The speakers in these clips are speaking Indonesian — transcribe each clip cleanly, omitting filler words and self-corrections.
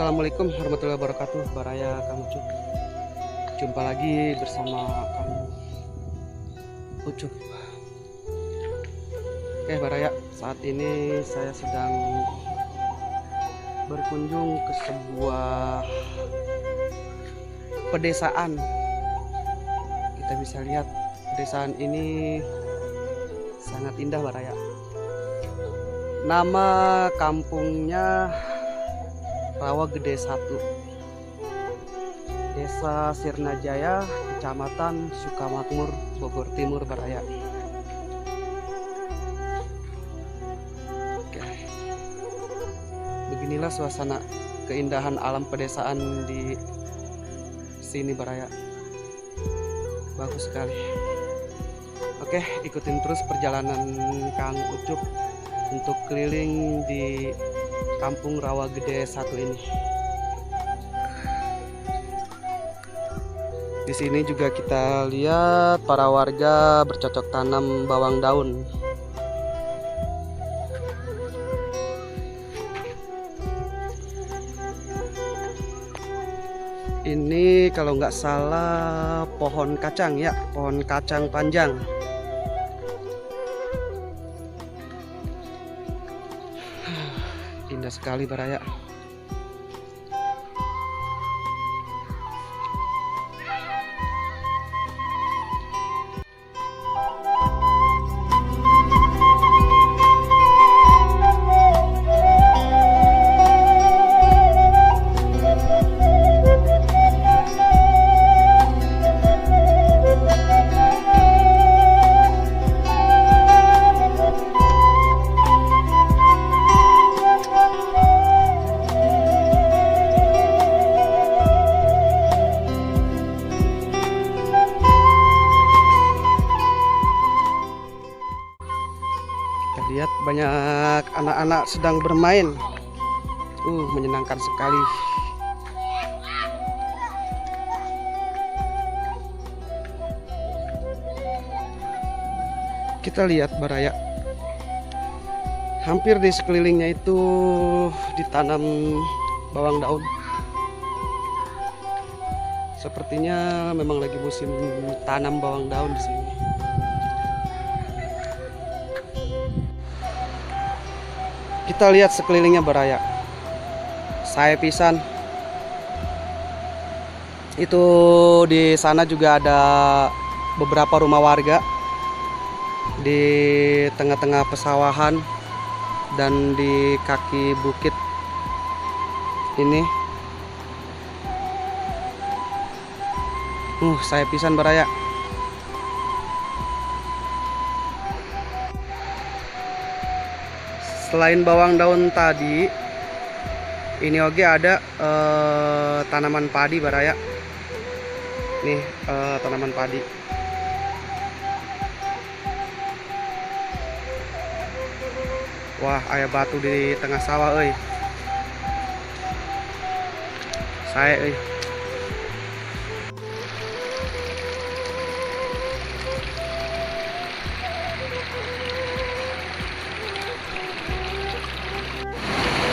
Assalamualaikum warahmatullahi wabarakatuh. Baraya Kang Ucup. Jumpa lagi bersama Kang Ucup. Oke Baraya, saat ini saya sedang berkunjung ke sebuah pedesaan. Kita bisa lihat pedesaan ini sangat indah Baraya. Nama kampungnya Rawa Gede 1, Desa Sirnajaya, Kecamatan Sukamakmur, Bogor Timur, Baraya. Oke. Beginilah suasana keindahan alam pedesaan di sini, Baraya. Bagus sekali. Oke, ikutin terus perjalanan Kang Ucup untuk keliling di Kampung Rawa Gede 1 ini. Di sini juga kita lihat para warga bercocok tanam bawang daun. Ini kalau nggak salah pohon kacang ya, pohon kacang panjang. Indah sekali Baraya. Lihat banyak anak-anak sedang bermain. Menyenangkan sekali. Kita lihat Baraya. Hampir di sekelilingnya itu ditanam bawang daun. Sepertinya memang lagi musim tanam bawang daun di sini. Kita lihat sekelilingnya Baraya. Saya pisan. Itu di sana juga ada beberapa rumah warga di tengah-tengah pesawahan dan di kaki bukit ini. Saya pisan Baraya. Selain bawang daun tadi, ini oke ada tanaman padi Baraya. Nih tanaman padi. Wah, aya batu di tengah sawah euy. Saya euy.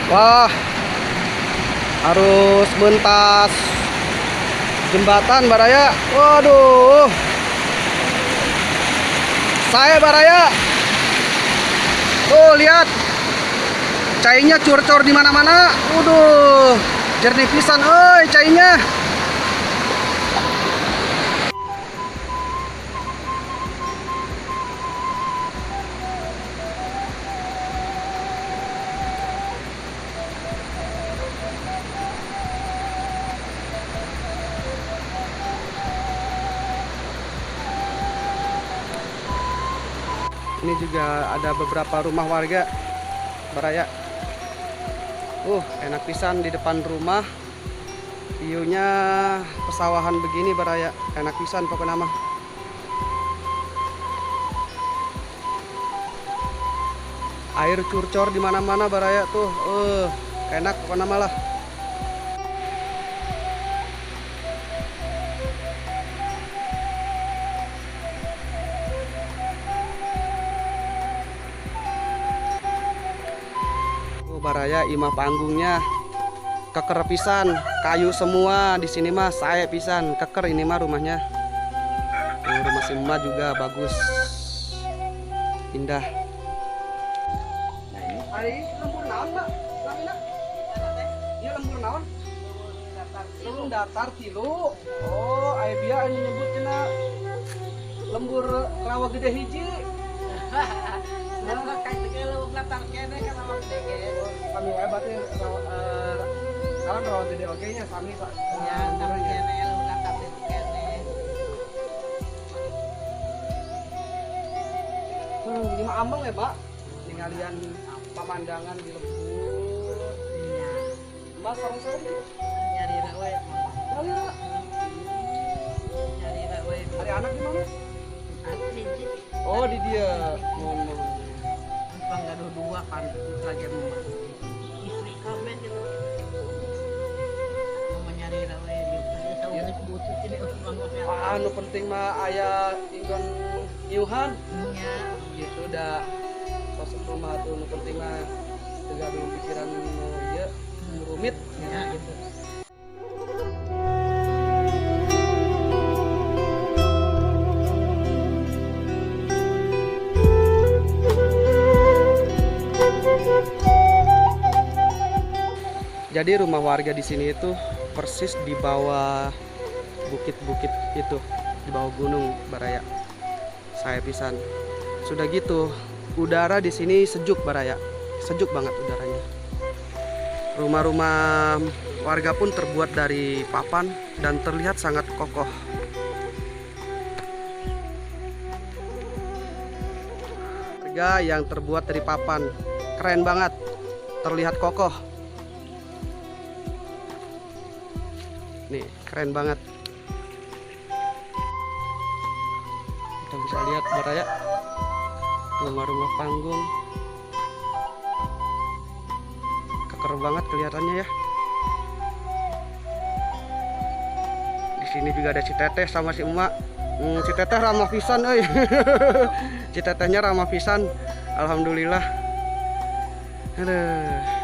Wah, harus mentas jembatan Baraya. Waduh, saya Baraya. Tuh lihat, cainya cur-cur di mana-mana. Waduh, jernih pisan, cainya. Ini juga ada beberapa rumah warga Baraya. Enak pisan di depan rumah. View-nya pesawahan begini Baraya. Enak pisan pokoknya mah. Air curcor di mana-mana Baraya tuh. Enak pokoknya malah. Baraya imah panggungnya keker pisan, kayu semua di sini mah, saya pisan keker ini mah rumahnya. Rumah si emak juga bagus, indah. Hari lembur naon, Mbak? Lamina? Iya lembur naon? Lembur datar tilu. Oh, aya bieu anu nyebut cenah lembur rawa gede hiji. Nah, kayak lembur datar kene kan rawa gede ge. Kami wae berarti rawa gede oge nya sami Pak. Ya, datar kene lembur datar kene. Ini mah ambeng ya, Pak. Ninggalian pemandangan di lembur. Iya. Mas sareng-sareng Nyari rawe. nyari ra. Nyari rawe. Hari anak di mana? Ada hiji. Oh, di dia. Ngomong. Bang gaduh dua kan lagi mama. Istri kami gitu. Mama nyari rawe di tahu geus butut ini bang kopi. Anu penting mah aya inggon iuhan. Nya Gitu dah. Sosok rumah tuh nu penting mah teu gaduh pikiran nu ieu rumit. ya gitu. Jadi rumah warga di sini itu persis di bawah bukit-bukit itu, di bawah gunung Baraya. Saya pisan. Sudah gitu, udara di sini sejuk Baraya. Sejuk banget udaranya. Rumah-rumah warga pun terbuat dari papan dan terlihat sangat kokoh. Warga yang terbuat dari papan, keren banget. Terlihat kokoh. Nih, keren banget. Kita bisa lihat Baraya. Rumah-rumah panggung. Keker banget kelihatannya ya. Di sini juga ada si Teteh sama si Emak. Si Teteh ramah pisan euy. Si Tetehnya ramah pisan. Alhamdulillah. Aduh.